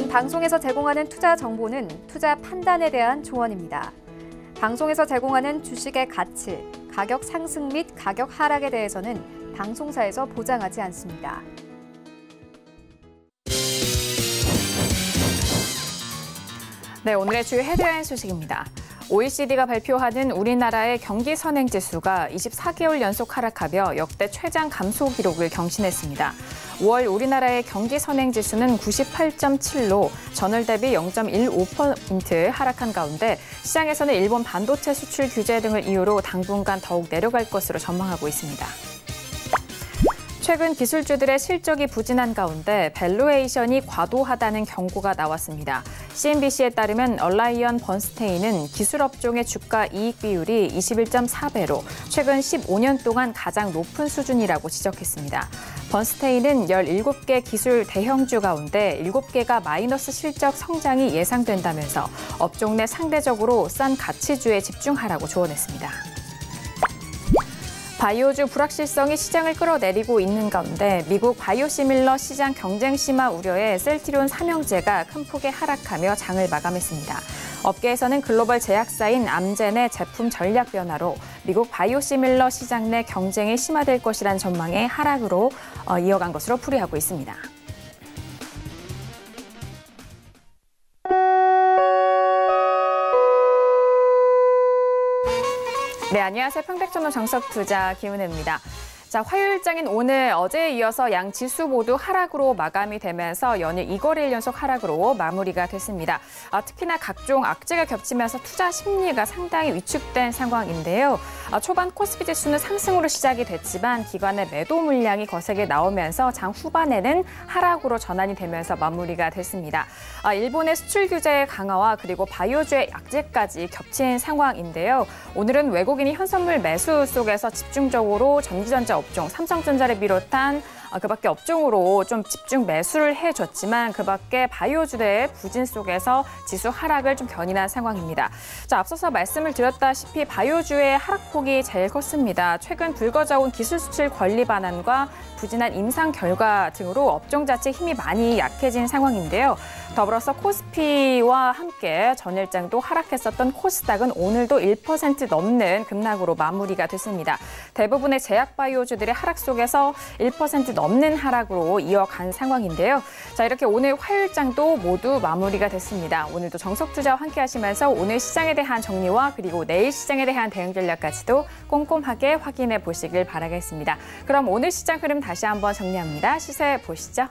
본 방송에서 제공하는 투자 정보는 투자 판단에 대한 조언입니다. 방송에서 제공하는 주식의 가치, 가격 상승 및 가격 하락에 대해서는 방송사에서 보장하지 않습니다. 네, 오늘의 주요 헤드라인 소식입니다. OECD가 발표하는 우리나라의 경기 선행지수가 24개월 연속 하락하며 역대 최장 감소 기록을 경신했습니다. 5월 우리나라의 경기 선행지수는 98.7로 전월 대비 0.15% 하락한 가운데 시장에서는 일본 반도체 수출 규제 등을 이유로 당분간 더욱 내려갈 것으로 전망하고 있습니다. 최근 기술주들의 실적이 부진한 가운데 밸류에이션이 과도하다는 경고가 나왔습니다. CNBC에 따르면 얼라이언 번스테인은 기술업종의 주가 이익 비율이 21.4배로 최근 15년 동안 가장 높은 수준이라고 지적했습니다. 번스테인은 17개 기술 대형주 가운데 7개가 마이너스 실적 성장이 예상된다면서 업종 내 상대적으로 싼 가치주에 집중하라고 조언했습니다. 바이오주 불확실성이 시장을 끌어내리고 있는 가운데 미국 바이오시밀러 시장 경쟁 심화 우려에 셀트리온 삼형제가 큰 폭의 하락하며 장을 마감했습니다. 업계에서는 글로벌 제약사인 암젠의 제품 전략 변화로 미국 바이오시밀러 시장 내 경쟁이 심화될 것이란 전망에 하락으로 이어간 것으로 풀이하고 있습니다. 네, 안녕하세요. 평택전문 정석투자 김은혜입니다. 자, 화요일장인 오늘 어제에 이어서 양 지수 모두 하락으로 마감이 되면서 연일 2거래일 연속 하락으로 마무리가 됐습니다. 특히나 각종 악재가 겹치면서 투자 심리가 상당히 위축된 상황인데요. 초반 코스피 지수는 상승으로 시작이 됐지만 기관의 매도 물량이 거세게 나오면서 장 후반에는 하락으로 전환이 되면서 마무리가 됐습니다. 일본의 수출 규제 강화와 그리고 바이오주의 악재까지 겹친 상황인데요. 오늘은 외국인이 현선물 매수 속에서 집중적으로 전기전자 업종, 삼성전자를 비롯한 그밖에 업종으로 좀 집중 매수를 해줬지만 그밖에 바이오주의 부진 속에서 지수 하락을 좀 견인한 상황입니다. 자, 앞서서 말씀을 드렸다시피 바이오주의 하락폭이 제일 컸습니다. 최근 불거져온 기술 수출 권리 반환과 부진한 임상 결과 등으로 업종 자체 힘이 많이 약해진 상황인데요. 더불어서 코스피와 함께 전일장도 하락했었던 코스닥은 오늘도 1% 넘는 급락으로 마무리가 됐습니다. 대부분의 제약 바이오주들의 하락 속에서 1% 넘는 하락으로 이어간 상황인데요. 자, 이렇게 오늘 화요일장도 모두 마무리가 됐습니다. 오늘도 정석투자와 함께 하시면서 오늘 시장에 대한 정리와 그리고 내일 시장에 대한 대응 전략까지도 꼼꼼하게 확인해 보시길 바라겠습니다. 그럼 오늘 시장 흐름 다시 한번 정리합니다. 시세 보시죠.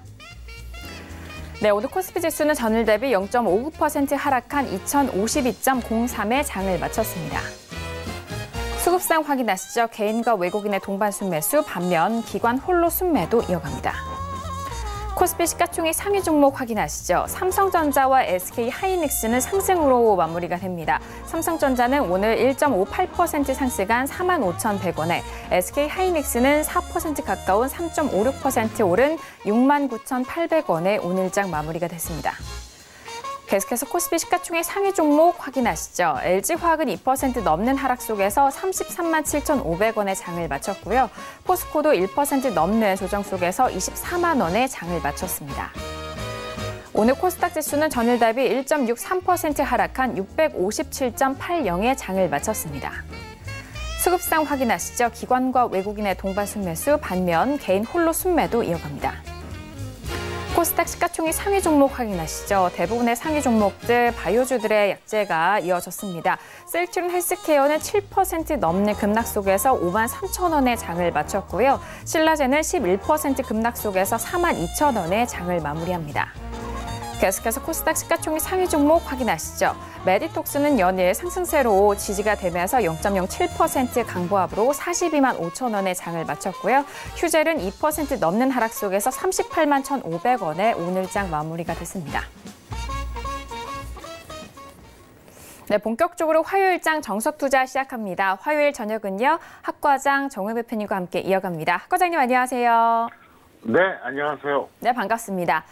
네, 오늘 코스피 지수는 전일 대비 0.59% 하락한 2052.03에 장을 마쳤습니다. 수급상 확인하시죠. 개인과 외국인의 동반 순매수, 반면 기관 홀로 순매도 이어갑니다. 코스피 시가총액 상위 종목 확인하시죠. 삼성전자와 SK하이닉스는 상승으로 마무리가 됩니다. 삼성전자는 오늘 1.58% 상승한 45,100원에 SK하이닉스는 4% 가까운 3.56% 오른 69,800원에 오늘장 마무리가 됐습니다. 계속해서 코스피 시가총액 상위 종목 확인하시죠. LG화학은 2% 넘는 하락 속에서 33만 7,500원의 장을 마쳤고요. 포스코도 1% 넘는 조정 속에서 24만 원의 장을 마쳤습니다. 오늘 코스닥 지수는 전일 대비 1.63% 하락한 657.80의 장을 마쳤습니다. 수급상 확인하시죠. 기관과 외국인의 동반 순매수, 반면 개인 홀로 순매도 이어갑니다. 코스닥 시가총액 상위 종목 확인하시죠. 대부분의 상위 종목들 바이오주들의 약재가 이어졌습니다. 셀트리온 헬스케어는 7% 넘는 급락 속에서 53,000원의 장을 마쳤고요. 신라제는 11% 급락 속에서 42,000원의 장을 마무리합니다. 계속해서 코스닥 시가총액 상위 종목 확인하시죠. 메디톡스는 연일 상승세로 지지가 되면서 0.07% 강보합으로 42만 5천원의 장을 마쳤고요. 휴젤은 2% 넘는 하락 속에서 38만 1,500원에 오늘장 마무리가 됐습니다. 네, 본격적으로 화요일장 정석투자 시작합니다. 화요일 저녁은요, 학과장 정우영 대표님과 함께 이어갑니다. 학과장님 안녕하세요. 네, 안녕하세요. 네, 반갑습니다.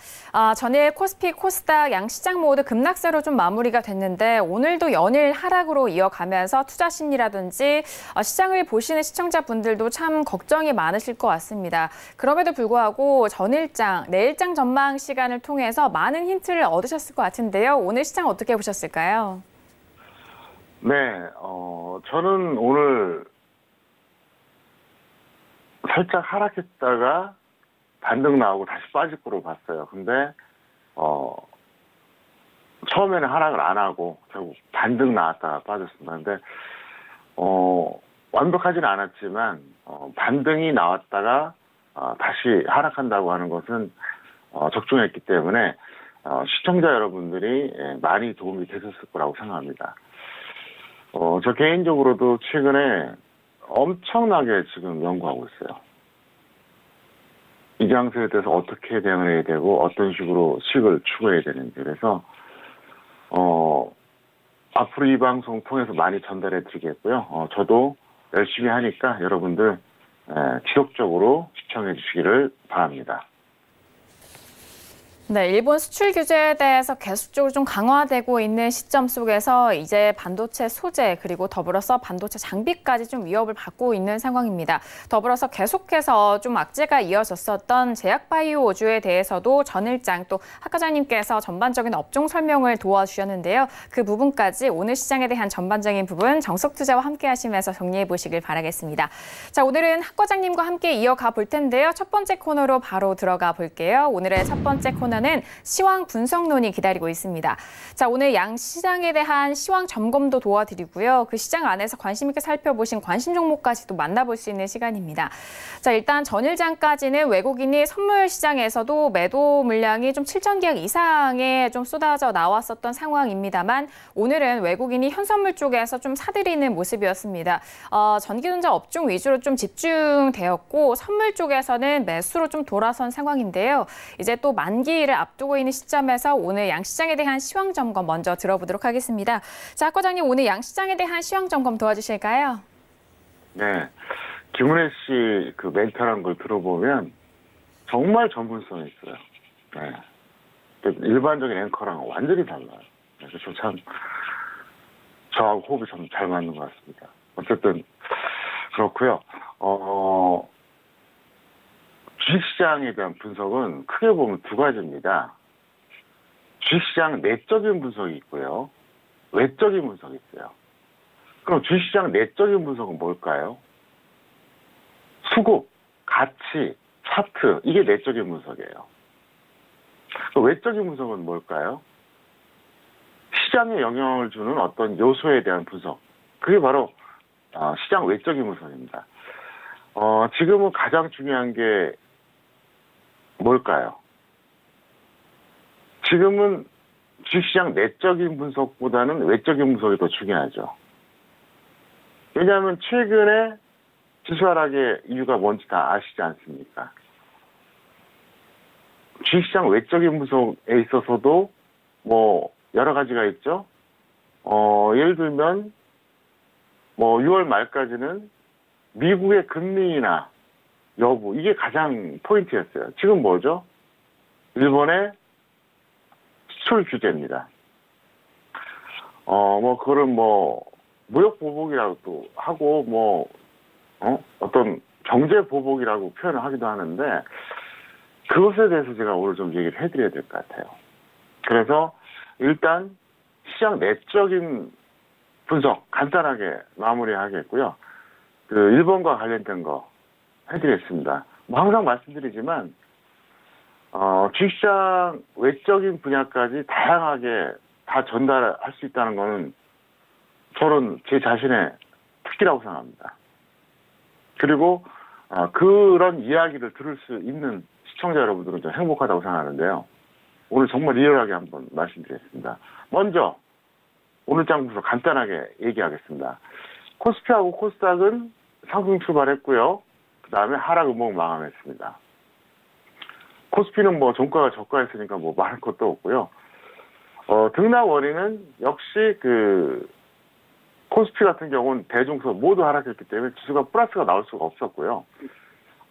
전일 코스피, 코스닥 양 시장 모두 급락세로 좀 마무리가 됐는데 오늘도 연일 하락으로 이어가면서 투자 심리라든지 시장을 보시는 시청자분들도 참 걱정이 많으실 것 같습니다. 그럼에도 불구하고 전일장, 내일장 전망 시간을 통해서 많은 힌트를 얻으셨을 것 같은데요. 오늘 시장 어떻게 보셨을까요? 네, 저는 오늘 살짝 하락했다가 반등 나오고 다시 빠질 거로 봤어요. 근데 처음에는 하락을 안 하고 결국 반등 나왔다가 빠졌습니다. 근데 완벽하지는 않았지만 반등이 나왔다가 다시 하락한다고 하는 것은 적중했기 때문에 시청자 여러분들이 많이 도움이 되셨을 거라고 생각합니다. 저 개인적으로도 최근에 엄청나게 지금 연구하고 있어요. 이 장세에 대해서 어떻게 대응해야 되고 어떤 식으로 수익을 추구해야 되는지. 그래서 앞으로 이 방송 통해서 많이 전달해 드리겠고요. 저도 열심히 하니까 여러분들 지속적으로 시청해 주시기를 바랍니다. 네, 일본 수출 규제에 대해서 계속적으로 좀 강화되고 있는 시점 속에서 이제 반도체 소재 그리고 더불어서 반도체 장비까지 좀 위협을 받고 있는 상황입니다. 더불어서 계속해서 좀 악재가 이어졌었던 제약바이오주에 대해서도 전일장 또 학 과장님께서 전반적인 업종 설명을 도와주셨는데요. 그 부분까지 오늘 시장에 대한 전반적인 부분 정석투자와 함께 하시면서 정리해 보시길 바라겠습니다. 자, 오늘은 학 과장님과 함께 이어가 볼 텐데요. 첫 번째 코너로 바로 들어가 볼게요. 오늘의 첫 번째 코너 는 시황 분석론이 기다리고 있습니다. 자, 오늘 양 시장에 대한 시황 점검도 도와드리고요. 그 시장 안에서 관심 있게 살펴보신 관심 종목까지도 만나볼 수 있는 시간입니다. 자, 일단 전일장까지는 외국인이 선물 시장에서도 매도 물량이 좀 7천 계약 이상에 좀 쏟아져 나왔었던 상황입니다만 오늘은 외국인이 현선물 쪽에서 좀 사들이는 모습이었습니다. 전기전자 업종 위주로 좀 집중되었고 선물 쪽에서는 매수로 좀 돌아선 상황인데요. 이제 또 만기를 앞두고 있는 시점에서 오늘 양시장에 대한 시황 점검 먼저 들어보도록 하겠습니다. 자, 학 과장님 오늘 양시장에 대한 시황 점검 도와주실까요? 네, 김은혜 씨 그 멘탈한 걸 들어보면 정말 전문성이 있어요. 네, 일반적인 앵커랑 완전히 달라요. 그래서 참 저하고 호흡이 참 잘 맞는 것 같습니다. 어쨌든 그렇고요. 주식시장에 대한 분석은 크게 보면 두 가지입니다. 주식시장 내적인 분석이 있고요. 외적인 분석이 있어요. 그럼 주식시장 내적인 분석은 뭘까요? 수급, 가치, 차트, 이게 내적인 분석이에요. 외적인 분석은 뭘까요? 시장에 영향을 주는 어떤 요소에 대한 분석. 그게 바로 시장 외적인 분석입니다. 지금은 가장 중요한 게 뭘까요? 지금은 주식시장 내적인 분석보다는 외적인 분석이 더 중요하죠. 왜냐하면 최근에 지수 하락의 이유가 뭔지 다 아시지 않습니까? 주식시장 외적인 분석에 있어서도 뭐 여러 가지가 있죠. 예를 들면 뭐 6월 말까지는 미국의 금리 인하 여부, 이게 가장 포인트였어요. 지금 뭐죠? 일본의 수출 규제입니다. 그거를 무역 보복이라고 하고, 어떤 경제 보복이라고 표현을 하기도 하는데, 그것에 대해서 제가 오늘 좀 얘기를 해드려야 될 것 같아요. 그래서 일단 시장 내적인 분석 간단하게 마무리하겠고요. 그 일본과 관련된 거 해드리겠습니다. 항상 말씀드리지만 주식시장 외적인 분야까지 다양하게 다 전달할 수 있다는 것은 저는 제 자신의 특기라고 생각합니다. 그리고 그런 이야기를 들을 수 있는 시청자 여러분들은 좀 행복하다고 생각하는데요. 오늘 정말 리얼하게 한번 말씀드리겠습니다. 먼저 오늘 장 분석 간단하게 얘기하겠습니다. 코스피하고 코스닥은 상승 출발했고요. 그 다음에 하락 음봉 마감했습니다. 코스피는 종가가 저가했으니까 말할 것도 없고요. 등락 원인은 역시 코스피 같은 경우는 대중소 모두 하락했기 때문에 지수가 플러스가 나올 수가 없었고요.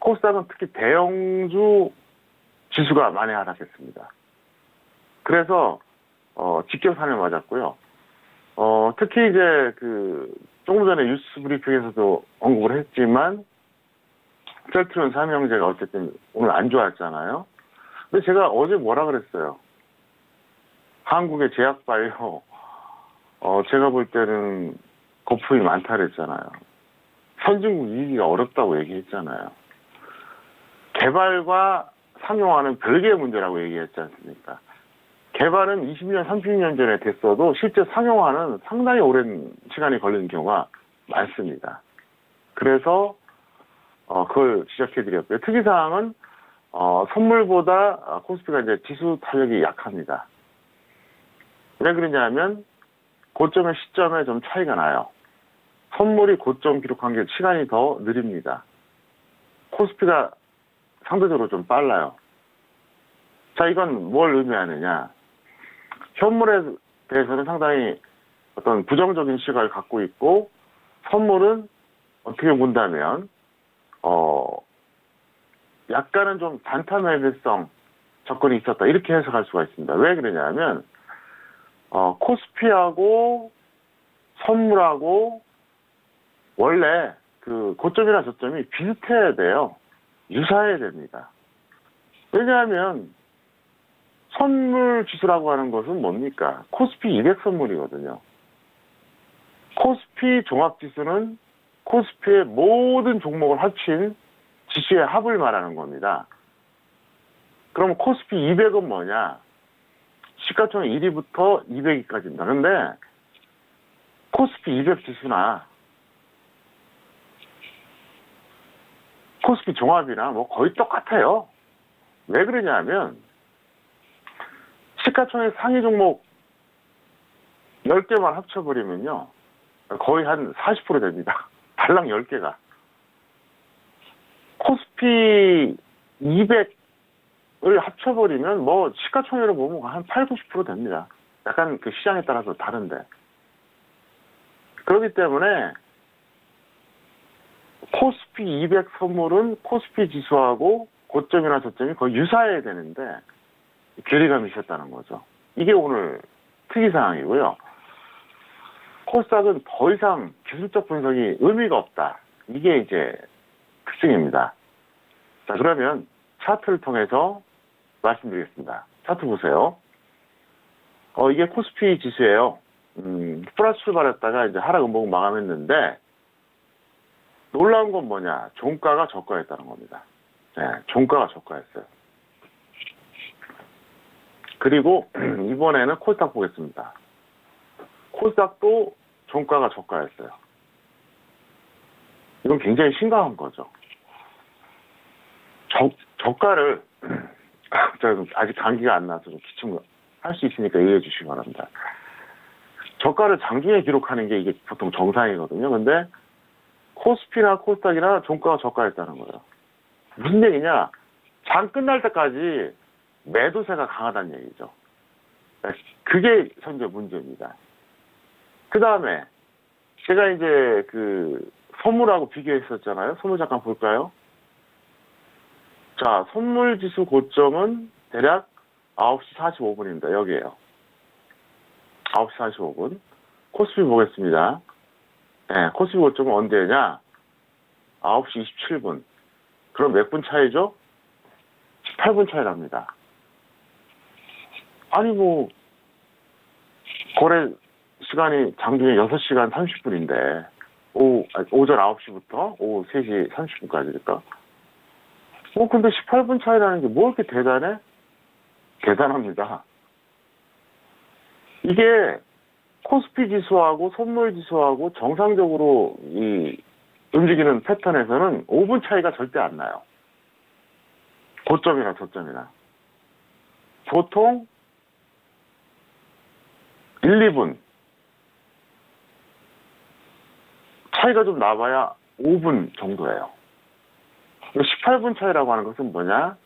코스닥은 특히 대형주 지수가 많이 하락했습니다. 그래서 직격탄을 맞았고요. 특히 이제 조금 전에 뉴스 브리핑에서도 언급을 했지만 셀트리온 삼형제가 어쨌든 오늘 안 좋았잖아요. 근데 제가 어제 뭐라 그랬어요? 한국의 제약바이오 제가 볼 때는 거품이 많다 그랬잖아요. 선진국 이기기가 어렵다고 얘기했잖아요. 개발과 상용화는 별개의 문제라고 얘기했지 않습니까? 개발은 20년, 30년 전에 됐어도 실제 상용화는 상당히 오랜 시간이 걸리는 경우가 많습니다. 그래서 그걸 지적해드렸고요. 특이사항은 선물보다 코스피가 이제 지수 탄력이 약합니다. 왜 그러냐면 고점의 시점에 좀 차이가 나요. 선물이 고점 기록한 게 시간이 더 느립니다. 코스피가 상대적으로 좀 빨라요. 자, 이건 뭘 의미하느냐. 현물에 대해서는 상당히 어떤 부정적인 시각을 갖고 있고, 선물은 어떻게 본다면, 약간은 좀 단타 매매성 접근이 있었다. 이렇게 해석할 수가 있습니다. 왜 그러냐면, 코스피하고 선물하고 원래 고점이나 저점이 비슷해야 돼요. 유사해야 됩니다. 왜냐하면 선물 지수라고 하는 것은 뭡니까? 코스피 200 선물이거든요. 코스피 종합지수는 코스피의 모든 종목을 합친 지수의 합을 말하는 겁니다. 그럼 코스피 200은 뭐냐? 시가총액 1위부터 200위까지입니다. 그런데 코스피 200 지수나 코스피 종합이나 뭐 거의 똑같아요. 왜 그러냐면 시가총액 상위 종목 10개만 합쳐버리면요. 거의 한 40% 됩니다. 달랑 10개가. 코스피 200을 합쳐버리면 뭐 시가총액으로 보면 한 8, 90% 됩니다. 약간 시장에 따라서 다른데. 그렇기 때문에 코스피 200 선물은 코스피 지수하고 고점이나 저점이 거의 유사해야 되는데 괴리감이 있었다는 거죠. 이게 오늘 특이사항이고요. 코스닥은 더 이상 기술적 분석이 의미가 없다. 이게 이제 특징입니다. 자, 그러면 차트를 통해서 말씀드리겠습니다. 차트 보세요. 이게 코스피 지수예요. 플러스 출발했다가 이제 하락 음봉 마감했는데 놀라운 건 뭐냐? 종가가 저가했다는 겁니다. 네, 종가가 저가했어요. 그리고 이번에는 코스닥 보겠습니다. 코스닥도 종가가 저가했어요. 이건 굉장히 심각한 거죠. 저가를 제가 아직 감기가 안 나서 좀 기침 할 수 있으니까 이해해 주시기 바랍니다. 저가를 장중에 기록하는 게 이게 보통 정상이거든요. 근데 코스피나 코스닥이나 종가가 저가했다는 거예요. 무슨 얘기냐? 장 끝날 때까지 매도세가 강하다는 얘기죠. 그게 현재 문제입니다. 그 다음에 제가 이제 선물하고 비교했었잖아요. 선물 잠깐 볼까요? 자, 선물 지수 고점은 대략 9시 45분입니다. 여기에요. 9시 45분. 코스피 보겠습니다. 네, 코스피 고점은 언제냐? 9시 27분. 그럼 몇 분 차이죠? 18분 차이 납니다. 아니, 거래 시간이 장중에 6시간 30분인데, 오전 9시부터 오후 3시 30분까지니까. 근데 18분 차이라는 게 뭐 이렇게 대단해? 대단합니다. 이게 코스피 지수하고 선물 지수하고 정상적으로 움직이는 패턴에서는 5분 차이가 절대 안 나요. 고점이나 저점이나. 보통 1, 2분. 차이가 좀 나봐야 5분 정도예요. 18분 차이라고 하는 것은 뭐냐?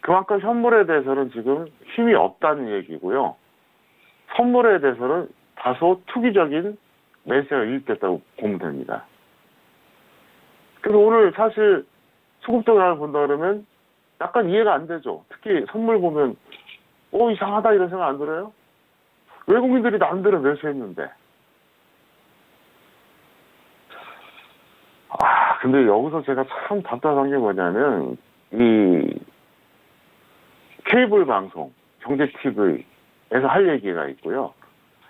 그만큼 현물에 대해서는 지금 힘이 없다는 얘기고요. 선물에 대해서는 다소 투기적인 매수가 유입됐다고 보면 됩니다. 그래서 오늘 사실 수급동향을 본다 그러면 약간 이해가 안 되죠. 특히 선물 보면 이상하다 이런 생각 안 들어요? 외국인들이 남대로 매수했는데. 근데 여기서 제가 참 답답한 게 뭐냐면 이 케이블 방송, 경제 TV에서 할 얘기가 있고요.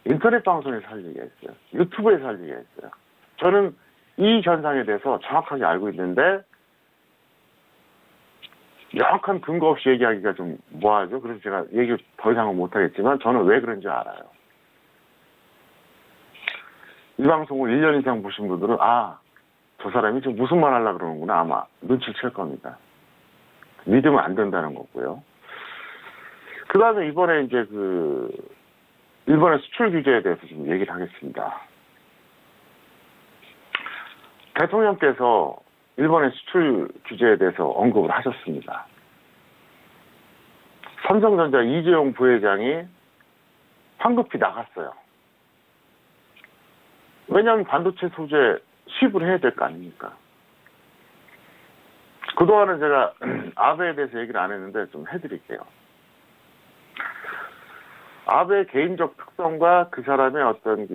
인터넷 방송에서 할 얘기가 있어요. 유튜브에서 할 얘기가 있어요. 저는 이 현상에 대해서 정확하게 알고 있는데 명확한 근거 없이 얘기하기가 좀 뭐하죠. 그래서 제가 얘기 더 이상은 못하겠지만 저는 왜 그런지 알아요. 이 방송을 1년 이상 보신 분들은 저 사람이 지금 무슨 말 하려고 그러는구나 아마 눈치챌 겁니다. 믿으면 안 된다는 거고요. 그 다음에 이번에 이제 일본의 수출 규제에 대해서 좀 얘기를 하겠습니다. 대통령께서 일본의 수출 규제에 대해서 언급을 하셨습니다. 삼성전자 이재용 부회장이 황급히 나갔어요. 왜냐하면 반도체 소재 수입을 해야 될 거 아닙니까? 그동안은 제가 아베에 대해서 얘기를 안 했는데 좀 해드릴게요. 아베의 개인적 특성과 그 사람의 어떤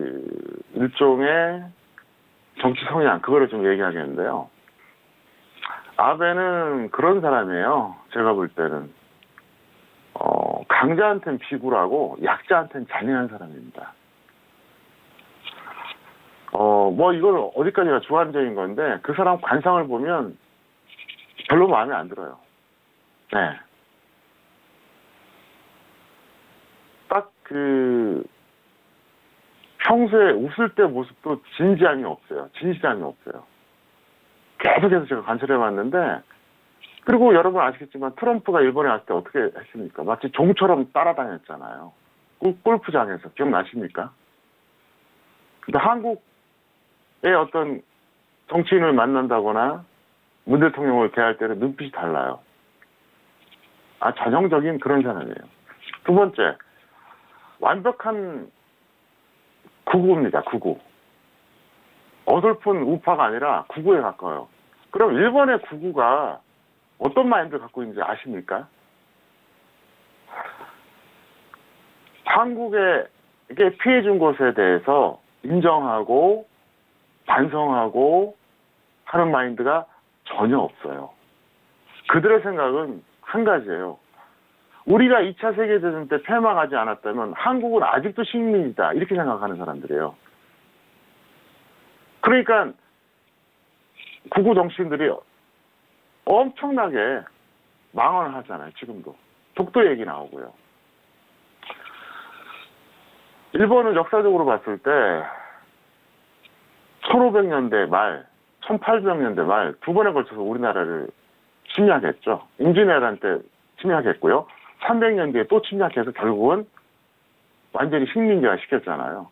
일종의 정치 성향, 그거를 좀 얘기하겠는데요. 아베는 그런 사람이에요. 제가 볼 때는. 강자한테는 비굴하고 약자한테는 잔인한 사람입니다. 이걸 어디까지가 주관적인 건데, 그 사람 관상을 보면 별로 마음에 안 들어요. 네. 딱 평소에 웃을 때 모습도 진지함이 없어요. 진실함이 없어요. 계속해서 제가 관찰해 왔는데, 그리고 여러분 아시겠지만 트럼프가 일본에 왔을 때 어떻게 했습니까? 마치 종처럼 따라다녔잖아요. 골프장에서. 기억나십니까? 근데 한국의 어떤 정치인을 만난다거나 문 대통령을 대할 때는 눈빛이 달라요. 전형적인 그런 사람이에요. 두 번째, 완벽한 극우입니다. 극우. 어설픈 우파가 아니라 극우에 가까워요. 그럼 일본의 극우가 어떤 마인드를 갖고 있는지 아십니까? 한국에게 피해준 것에 대해서 인정하고 반성하고 하는 마인드가 전혀 없어요. 그들의 생각은 한 가지예요. 우리가 2차 세계대전 때 패망하지 않았다면 한국은 아직도 식민이다. 이렇게 생각하는 사람들이에요. 그러니까 극우 정치인들이 엄청나게 망언을 하잖아요. 지금도. 독도 얘기 나오고요. 일본은 역사적으로 봤을 때 1500년대 말, 1800년대 말 두 번에 걸쳐서 우리나라를 침략했죠. 임진왜란 때 침략했고요. 300년대에 또 침략해서 결국은 완전히 식민지화 시켰잖아요.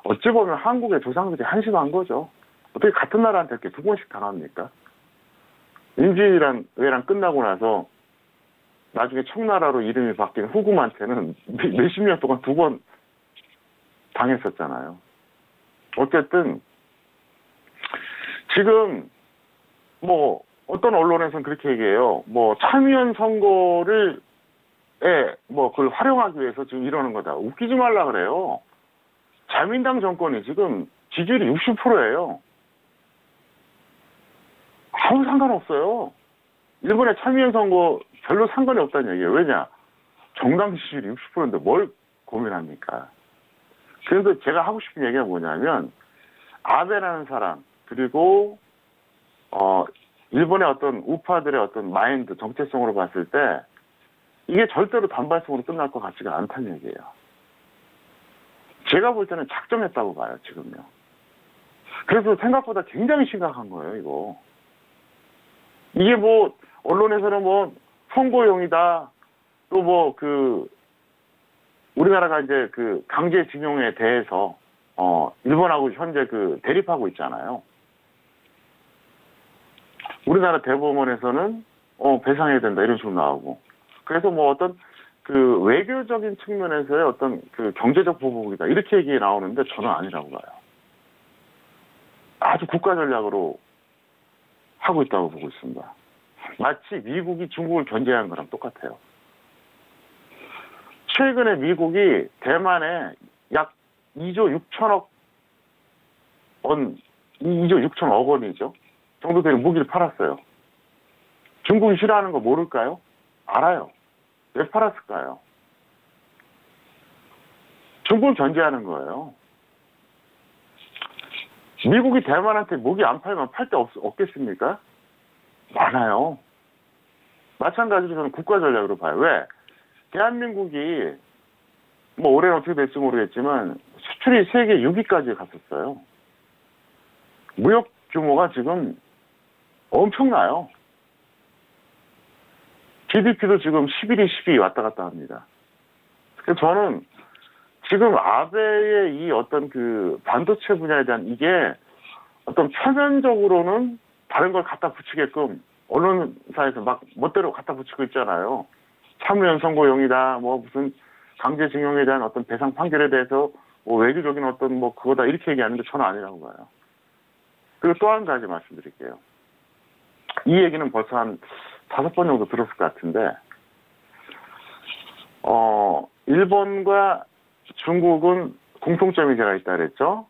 어찌 보면 한국의 조상들이 한심한 거죠. 어떻게 같은 나라한테 이렇게 두 번씩 당합니까? 임진왜란 끝나고 나서 나중에 청나라로 이름이 바뀐 후금한테는 몇십 년 동안 두 번 당했었잖아요. 어쨌든 지금 어떤 언론에서는 그렇게 얘기해요. 참의원 선거를 그걸 활용하기 위해서 지금 이러는 거다. 웃기지 말라 그래요. 자민당 정권이 지금 지지율이 60%예요. 아무 상관없어요. 일본의 참의원 선거 별로 상관이 없다는 얘기예요. 왜냐? 정당 지지율이 60%인데 뭘 고민합니까? 그래서 제가 하고 싶은 얘기가 뭐냐면 아베라는 사람 그리고 일본의 어떤 우파들의 어떤 마인드, 정체성으로 봤을 때 이게 절대로 단발성으로 끝날 것 같지가 않다는 얘기예요. 제가 볼 때는 작정했다고 봐요, 지금요. 그래서 생각보다 굉장히 심각한 거예요, 이거. 이게 언론에서는 선거용이다. 또 우리나라가 이제 강제징용에 대해서, 일본하고 현재 대립하고 있잖아요. 우리나라 대법원에서는, 배상해야 된다, 이런 식으로 나오고. 그래서 어떤 외교적인 측면에서의 어떤 경제적 보복이다. 이렇게 얘기 나오는데 저는 아니라고 봐요. 아주 국가 전략으로 하고 있다고 보고 있습니다. 마치 미국이 중국을 견제한 거랑 똑같아요. 최근에 미국이 대만에 약 2조 6천억 원, 2조 6천억 원이죠. 정도 되는 무기를 팔았어요. 중국이 싫어하는 거 모를까요? 알아요. 왜 팔았을까요? 중국을 견제하는 거예요. 미국이 대만한테 무기 안 팔면 팔 데 없겠습니까? 많아요. 마찬가지로 저는 국가 전략으로 봐요. 왜? 대한민국이 뭐 올해는 어떻게 될지 모르겠지만 수출이 세계 6위까지 갔었어요. 무역 규모가 지금 엄청나요. GDP도 지금 11위, 12위 왔다 갔다 합니다. 그래서 저는 지금 아베의 이 어떤 그 반도체 분야에 대한 이게 어떤 표면적으로는 다른 걸 갖다 붙이게끔 언론사에서 막 멋대로 갖다 붙이고 있잖아요. 참여연 선고용이다, 뭐 무슨 강제징용에 대한 어떤 배상 판결에 대해서 뭐 외교적인 어떤 뭐 그거다 이렇게 얘기하는데 저는 아니라고 봐요. 그리고 또 한 가지 말씀드릴게요. 이 얘기는 벌써 한 5번 정도 들었을 것 같은데, 일본과 중국은 공통점이 제가 있다 그랬죠.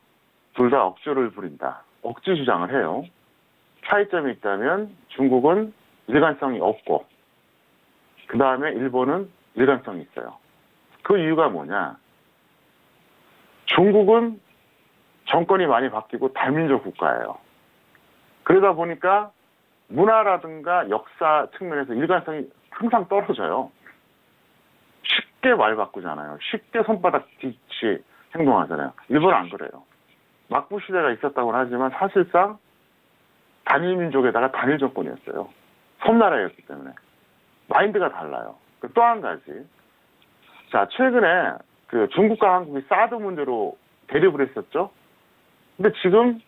둘 다 억지를 부린다. 억지 주장을 해요. 차이점이 있다면 중국은 일관성이 없고, 그 다음에 일본은 일관성이 있어요. 그 이유가 뭐냐? 중국은 정권이 많이 바뀌고 다민족 국가예요. 그러다 보니까 문화라든가 역사 측면에서 일관성이 항상 떨어져요. 쉽게 말 바꾸잖아요. 쉽게 손바닥 뒤치 행동하잖아요. 일본은 안 그래요. 막부 시대가 있었다고는 하지만 사실상 단일 민족에다가 단일 정권이었어요. 섬나라였기 때문에. 마인드가 달라요. 또 한 가지. 자, 최근에 그 중국과 한국이 사드 문제로 대립을 했었죠. 근데 지금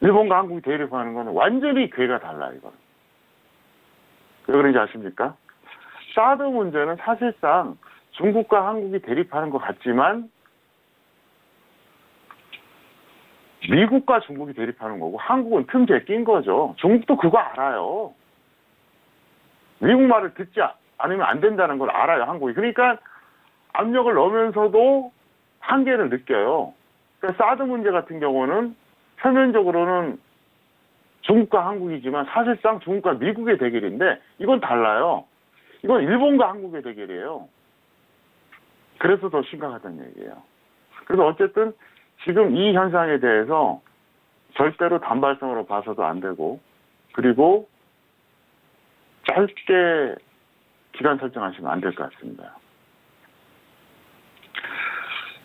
일본과 한국이 대립하는 건 완전히 궤가 달라요, 이건. 왜 그런지 아십니까? 사드 문제는 사실상 중국과 한국이 대립하는 것 같지만 미국과 중국이 대립하는 거고 한국은 틈새에 낀 거죠. 중국도 그거 알아요. 미국 말을 듣지 않으면 안 된다는 걸 알아요, 한국이. 그러니까 압력을 넣으면서도 한계를 느껴요. 그러니까 사드 문제 같은 경우는 표면적으로는 중국과 한국이지만 사실상 중국과 미국의 대결인데 이건 달라요. 이건 일본과 한국의 대결이에요. 그래서 더 심각하다는 얘기예요. 그래서 어쨌든 지금 이 현상에 대해서 절대로 단발성으로 봐서도 안 되고, 그리고 짧게 기간 설정하시면 안 될 것 같습니다.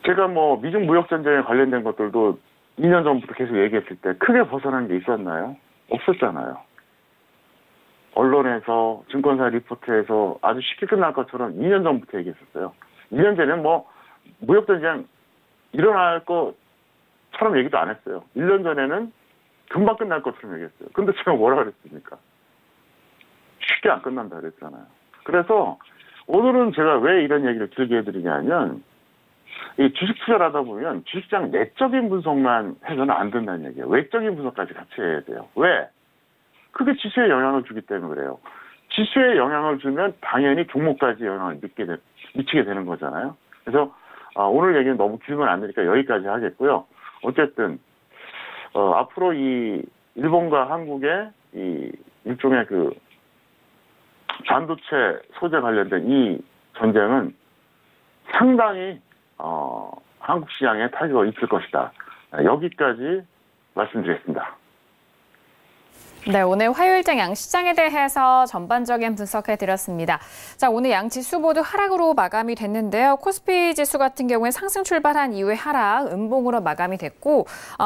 제가 뭐 미중 무역 전쟁에 관련된 것들도 2년 전부터 계속 얘기했을 때 크게 벗어난 게 있었나요? 없었잖아요. 언론에서 증권사 리포트에서 아주 쉽게 끝날 것처럼 2년 전부터 얘기했었어요. 2년 전에는 뭐 무역 전쟁 일어날 것처럼 얘기도 안 했어요. 1년 전에는 금방 끝날 것처럼 얘기했어요. 근데 제가 뭐라 그랬습니까? 쉽게 안 끝난다 그랬잖아요. 그래서 오늘은 제가 왜 이런 얘기를 길게 해드리냐면, 이 주식 투자를 하다 보면 주식시장 내적인 분석만 해서는 안 된다는 얘기예요. 외적인 분석까지 같이 해야 돼요. 왜? 그게 지수에 영향을 주기 때문에 그래요. 지수에 영향을 주면 당연히 종목까지 영향을 미치게 되는 거잖아요. 그래서 오늘 얘기는 너무 길면 안 되니까 여기까지 하겠고요. 어쨌든 앞으로 이 일본과 한국의 이 일종의 그 반도체 소재 관련된 이 전쟁은 상당히 한국 시장에 타격가 있을 것이다. 여기까지 말씀드리겠습니다. 네, 오늘 화요일장 양시장에 대해서 전반적인 분석해드렸습니다. 자, 오늘 양 지수 모두 하락으로 마감이 됐는데요. 코스피 지수 같은 경우에 상승 출발한 이후에 하락, 음봉으로 마감이 됐고,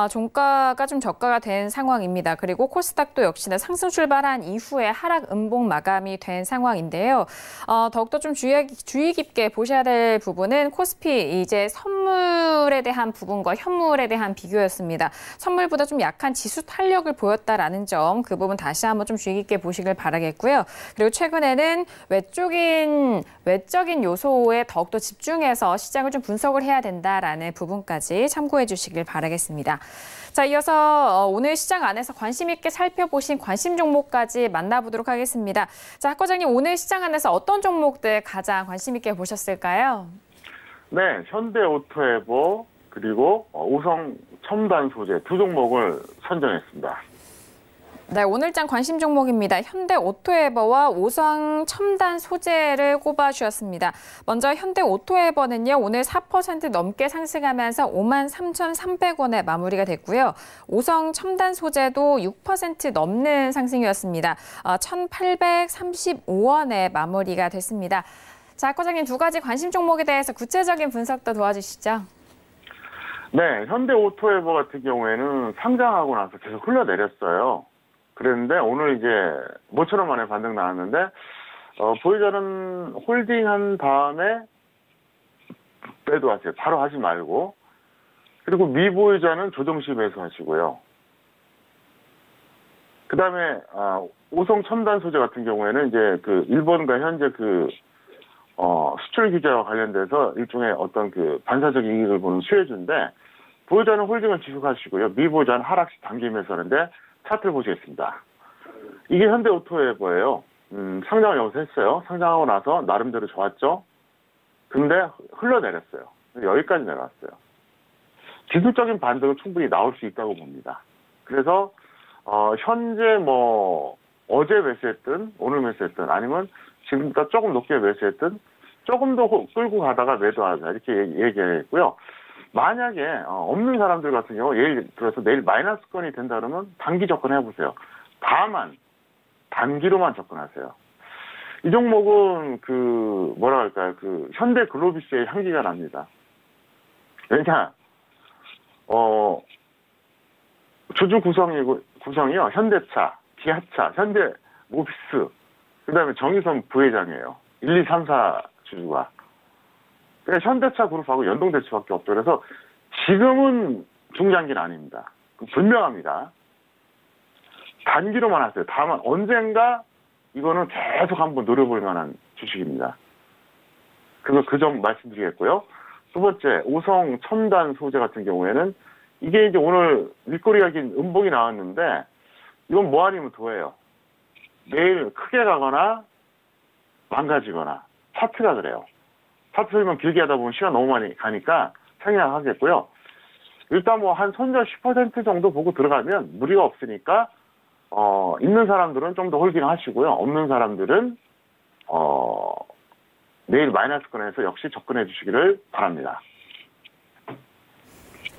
종가가 좀 저가가 된 상황입니다. 그리고 코스닥도 역시나 상승 출발한 이후에 하락, 음봉 마감이 된 상황인데요. 더욱더 좀 주의 깊게 보셔야 될 부분은 코스피 이제 선물에 대한 부분과 현물에 대한 비교였습니다. 선물보다 좀 약한 지수 탄력을 보였다라는 점, 그 부분 다시 한번 좀 주의 깊게 보시길 바라겠고요. 그리고 최근에는 외적인 요소에 더욱더 집중해서 시장을 좀 분석을 해야 된다라는 부분까지 참고해 주시길 바라겠습니다. 자, 이어서 오늘 시장 안에서 관심 있게 살펴보신 관심 종목까지 만나보도록 하겠습니다. 자, 학 과장님, 오늘 시장 안에서 어떤 종목들 가장 관심 있게 보셨을까요? 네, 현대오토에버 그리고 오성 첨단 소재 두 종목을 선정했습니다. 네, 오늘장 관심 종목입니다. 현대오토에버와 오성 첨단 소재를 꼽아주셨습니다. 먼저 현대오토에버는요, 오늘 4% 넘게 상승하면서 53,300원에 마무리가 됐고요. 오성 첨단 소재도 6% 넘는 상승이었습니다. 1,835원에 마무리가 됐습니다. 자, 학 과장님, 두 가지 관심 종목에 대해서 구체적인 분석도 도와주시죠. 네, 현대오토에버 같은 경우에는 상장하고 나서 계속 흘러내렸어요. 그랬는데 오늘 이제 모처럼 만에 반등 나왔는데 보유자는 홀딩한 다음에 매도하세요. 바로 하지 말고. 그리고 미보유자는 조정시 매수하시고요. 그다음에 오성 첨단 소재 같은 경우에는 이제 그 일본과 현재 그 수출 규제와 관련돼서 일종의 어떤 그 반사적 이익을 보는 수혜주인데 보유자는 홀딩을 지속하시고요. 미보유자는 하락시 단기 매수하는데 차트를 보시겠습니다. 이게 현대오토에버예요. 상장을 여기서 했어요. 상장하고 나서 나름대로 좋았죠. 근데 흘러내렸어요. 여기까지 내려왔어요. 기술적인 반등은 충분히 나올 수 있다고 봅니다. 그래서 현재 뭐 어제 매수했든 오늘 매수했든 아니면 지금부터 조금 높게 매수했든 조금 더 끌고 가다가 매도하자 이렇게 얘기했고요. 만약에 없는 사람들 같은 경우 예를 들어서 내일 마이너스권이 된다 그러면 단기 접근해보세요. 다만 단기로만 접근하세요. 이 종목은 그 뭐라 할까요? 그 현대 글로비스의 향기가 납니다. 왜냐 주주 구성이요. 현대차, 기아차, 현대모비스, 그다음에 정의선 부회장이에요. 1, 2, 3, 4 주주가. 그러니까 현대차 그룹하고 연동될 수밖에 없죠. 그래서 지금은 중장기는 아닙니다. 분명합니다. 단기로만 하세요. 다만 언젠가 이거는 계속 한번 노려볼 만한 주식입니다. 그래서 그 점 말씀드리겠고요. 두 번째, 오성 첨단 소재 같은 경우에는 이게 이제 오늘 윗꼬리가 긴 음봉이 나왔는데 이건 뭐 아니면 도예요. 내일 크게 가거나 망가지거나 차트가 그래요. 차트 설명 길게 하다 보면 시간 너무 많이 가니까 생략하겠고요. 일단 뭐 한 손절 10% 정도 보고 들어가면 무리가 없으니까 있는 사람들은 좀 더 홀딩 하시고요. 없는 사람들은 내일 마이너스권에서 역시 접근해 주시기를 바랍니다.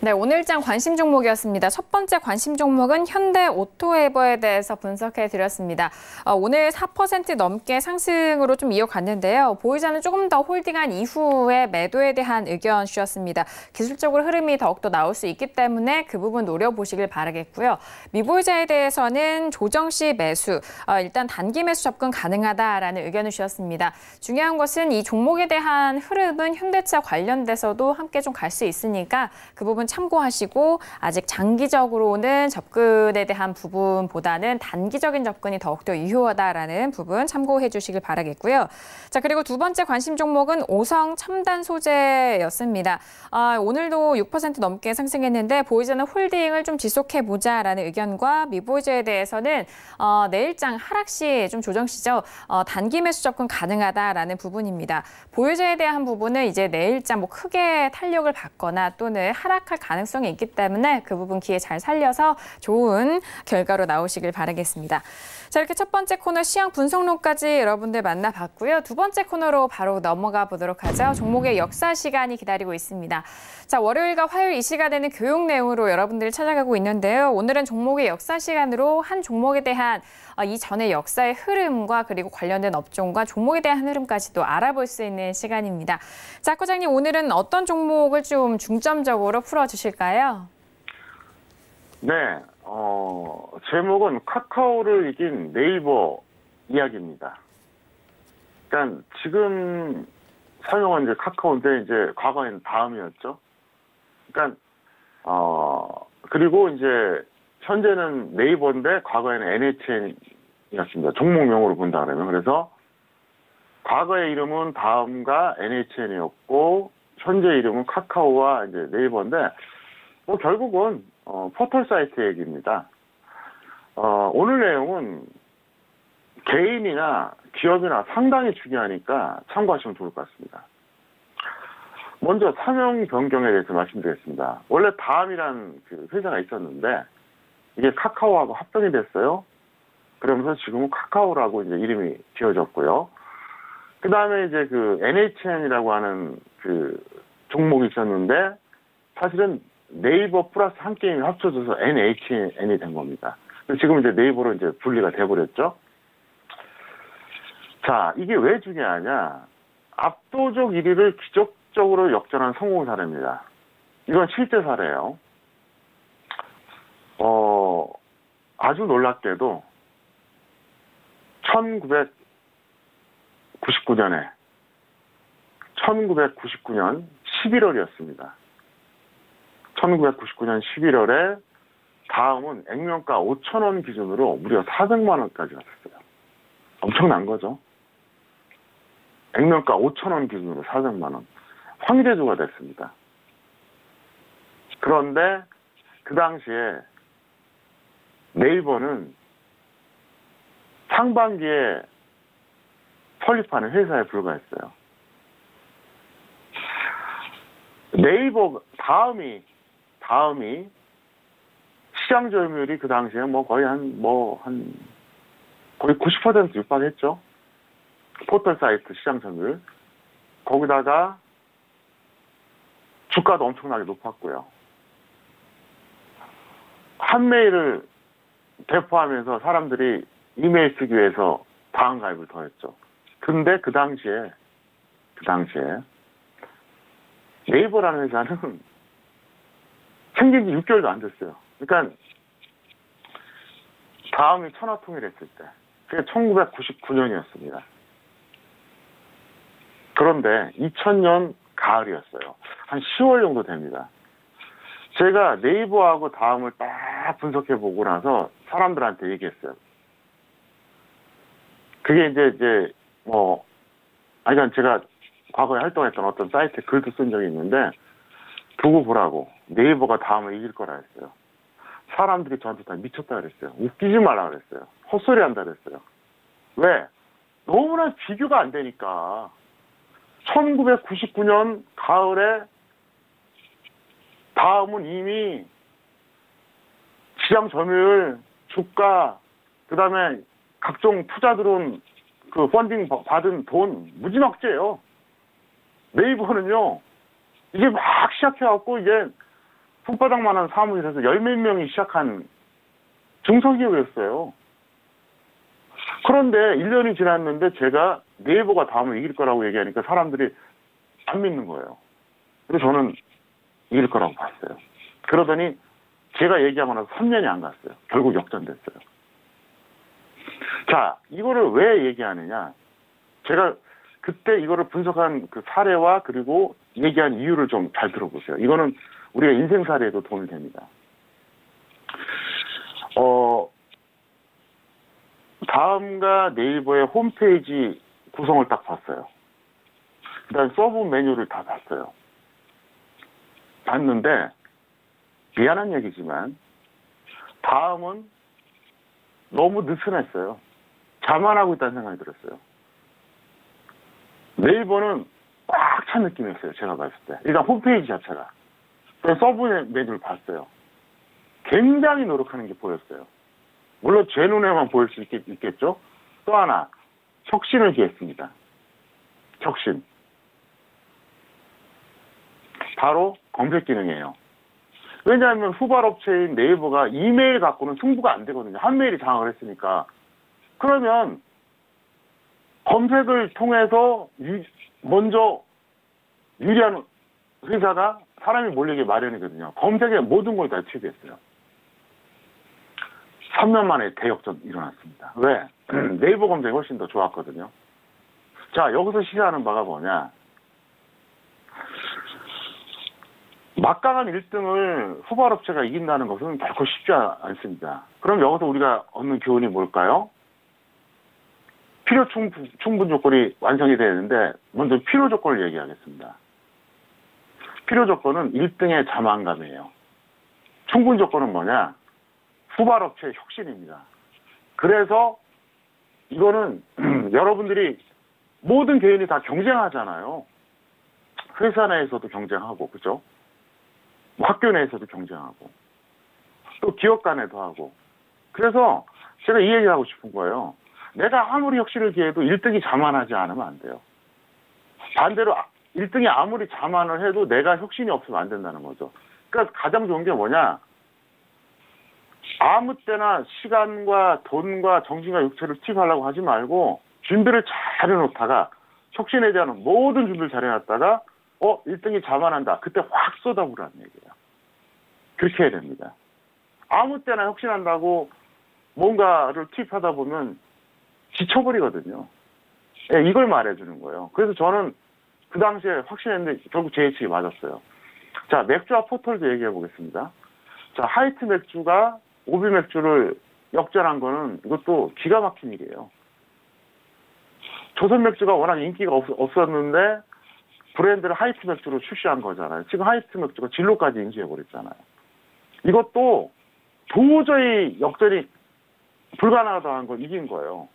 네, 오늘장 관심 종목이었습니다. 첫 번째 관심 종목은 현대오토에버에 대해서 분석해 드렸습니다. 오늘 4% 넘게 상승으로 좀 이어갔는데요. 보유자는 조금 더 홀딩한 이후에 매도에 대한 의견 주셨습니다. 기술적으로 흐름이 더욱더 나올 수 있기 때문에 그 부분 노려보시길 바라겠고요. 미보유자에 대해서는 조정 시 매수, 일단 단기 매수 접근 가능하다라는 의견을 주셨습니다. 중요한 것은 이 종목에 대한 흐름은 현대차 관련돼서도 함께 좀 갈 수 있으니까 그 부분 참고하시고 아직 장기적으로는 접근에 대한 부분보다는 단기적인 접근이 더욱더 유효하다라는 부분 참고해 주시길 바라겠고요. 자, 그리고 두 번째 관심 종목은 오성 첨단 소재였습니다. 오늘도 6% 넘게 상승했는데 보유자는 홀딩을 좀 지속해보자라는 의견과 미보유자에 대해서는 내일장 하락 시 좀 조정 시죠. 단기 매수 접근 가능하다라는 부분입니다. 보유자에 대한 부분은 이제 내일장 뭐 크게 탄력을 받거나 또는 하락할 가능성이 있기 때문에 그 부분 기회 잘 살려서 좋은 결과로 나오시길 바라겠습니다. 자, 이렇게 첫 번째 코너 시황 분석론까지 여러분들 만나봤고요. 두 번째 코너로 바로 넘어가 보도록 하죠. 종목의 역사 시간이 기다리고 있습니다. 자, 월요일과 화요일 이 시간에는 교육 내용으로 여러분들을 찾아가고 있는데요. 오늘은 종목의 역사 시간으로 한 종목에 대한 이전의 역사의 흐름과 그리고 관련된 업종과 종목에 대한 흐름까지도 알아볼 수 있는 시간입니다. 자, 학 과장님, 오늘은 어떤 종목을 좀 중점적으로 풀어주실까요? 네, 제목은 카카오를 이긴 네이버 이야기입니다. 그러니까 지금 사용은 이제 카카오인데 이제 과거에는 다음이었죠. 그러니까 그리고 이제 현재는 네이버인데 과거에는 NHN이었습니다. 종목명으로 본다 그러면. 그래서 과거의 이름은 다음과 NHN이었고 현재 이름은 카카오와 이제 네이버인데 뭐 결국은 포털 사이트 얘기입니다. 오늘 내용은 개인이나 기업이나 상당히 중요하니까 참고하시면 좋을 것 같습니다. 먼저 사명 변경에 대해서 말씀드리겠습니다. 원래 다음이란 그 회사가 있었는데 이게 카카오하고 합병이 됐어요. 그러면서 지금은 카카오라고 이제 이름이 지어졌고요. 그 다음에 이제 그 NHN이라고 하는 그 종목이 있었는데 사실은 네이버 플러스 한 게임이 합쳐져서 NHN이 된 겁니다. 지금 이제 네이버로 이제 분리가 돼버렸죠. 자, 이게 왜 중요하냐? 압도적 1위를 기적적으로 역전한 성공 사례입니다. 이건 실제 사례예요. 아주 놀랍게도 1999년 11월이었습니다. 1999년 11월에 다음은 액면가 5,000원 기준으로 무려 400만 원까지 갔었어요. 엄청난 거죠. 액면가 5,000원 기준으로 400만 원. 황제주가 됐습니다. 그런데 그 당시에 네이버는 상반기에 설립하는 회사에 불과했어요. 네이버 다음이 시장 점유율이 그 당시에 거의 거의 90% 육박했죠. 포털 사이트 시장 점유율. 거기다가 주가도 엄청나게 높았고요. 한메일을 배포하면서 사람들이 이메일 쓰기 위해서 다음 가입을 더 했죠. 근데 그 당시에 네이버라는 회사는 생긴 지 6개월도 안 됐어요. 그러니까 다음이 천하통일했을 때 그게 1999년이었습니다. 그런데 2000년 가을이었어요. 한 10월 정도 됩니다. 제가 네이버하고 다음을 딱 분석해보고 나서 사람들한테 얘기했어요. 그게 이제 그러니까 제가 과거에 활동했던 어떤 사이트에 글도 쓴 적이 있는데 두고 보라고 네이버가 다음을 이길 거라 했어요. 사람들이 저한테 다 미쳤다 그랬어요. 웃기지 말라 그랬어요. 헛소리 한다 그랬어요. 왜? 너무나 비교가 안 되니까. 1999년 가을에 다음은 이미 시장 점유율, 주가, 그 다음에 각종 투자 들어온 그 펀딩 받은 돈 무지막지예요. 네이버는요, 이게 막 시작해갖고 이제 손바닥만한 사무실에서 열 몇 명이 시작한 중소기업이었어요. 그런데 1년이 지났는데 제가 네이버가 다음을 이길 거라고 얘기하니까 사람들이 안 믿는 거예요. 그래서 저는 이길 거라고 봤어요. 그러더니 제가 얘기하고 나서 3년이 안 갔어요. 결국 역전됐어요. 자, 이거를 왜 얘기하느냐. 제가 그때 이거를 분석한 그 사례와 그리고 얘기한 이유를 좀 잘 들어보세요. 이거는 우리가 인생 사례에도 도움이 됩니다. 다음과 네이버의 홈페이지 구성을 딱 봤어요. 그 다음에 서브 메뉴를 다 봤어요. 봤는데 미안한 얘기지만 다음은 너무 느슨했어요. 자만하고 있다는 생각이 들었어요. 네이버는 꽉 찬 느낌이었어요. 제가 봤을 때. 일단 홈페이지 자체가. 서브 메뉴를 봤어요. 굉장히 노력하는 게 보였어요. 물론 제 눈에만 보일 수 있겠죠. 또 하나 혁신을 기했습니다. 혁신. 바로 검색 기능이에요. 왜냐하면 후발업체인 네이버가 이메일 갖고는 승부가 안 되거든요. 한 메일이 장악을 했으니까. 그러면 검색을 통해서 먼저 유리한 회사가 사람이 몰리게 마련이거든요. 검색에 모든 걸 다 취급했어요. 3년 만에 대역전 일어났습니다. 왜? 네이버 검색이 훨씬 더 좋았거든요. 자, 여기서 시사하는 바가 뭐냐. 막강한 1등을 후발업체가 이긴다는 것은 결코 쉽지 않습니다. 그럼 여기서 우리가 얻는 교훈이 뭘까요? 필요 충분 조건이 완성이 되야 되는데 먼저 필요 조건을 얘기하겠습니다. 필요 조건은 1등의 자만감이에요. 충분 조건은 뭐냐? 후발업체의 혁신입니다. 그래서 이거는 여러분들이 모든 개인이 다 경쟁하잖아요. 회사 내에서도 경쟁하고, 그죠? 학교 내에서도 경쟁하고, 또 기업 간에도 하고. 그래서 제가 이 얘기하고 싶은 거예요. 내가 아무리 혁신을 기해도 1등이 자만하지 않으면 안 돼요. 반대로 1등이 아무리 자만을 해도 내가 혁신이 없으면 안 된다는 거죠. 그러니까 가장 좋은 게 뭐냐? 아무 때나 시간과 돈과 정신과 육체를 투입하려고 하지 말고 준비를 잘 해놓다가 혁신에 대한 모든 준비를 잘 해놨다가 1등이 자만한다. 그때 확 쏟아부으라는 얘기예요. 그렇게 해야 됩니다. 아무 때나 혁신한다고 뭔가를 투입하다 보면 지쳐버리거든요. 네, 이걸 말해주는 거예요. 그래서 저는 그 당시에 확신했는데 결국 제 예측이 맞았어요. 자, 맥주와 포털도 얘기해 보겠습니다. 자, 하이트 맥주가 오비 맥주를 역전한 거는 이것도 기가 막힌 일이에요. 조선 맥주가 워낙 인기가 없었는데 브랜드를 하이트 맥주로 출시한 거잖아요. 지금 하이트 맥주가 진로까지 인지해버렸잖아요. 이것도 도저히 역전이 불가능하다는 걸 이긴 거예요.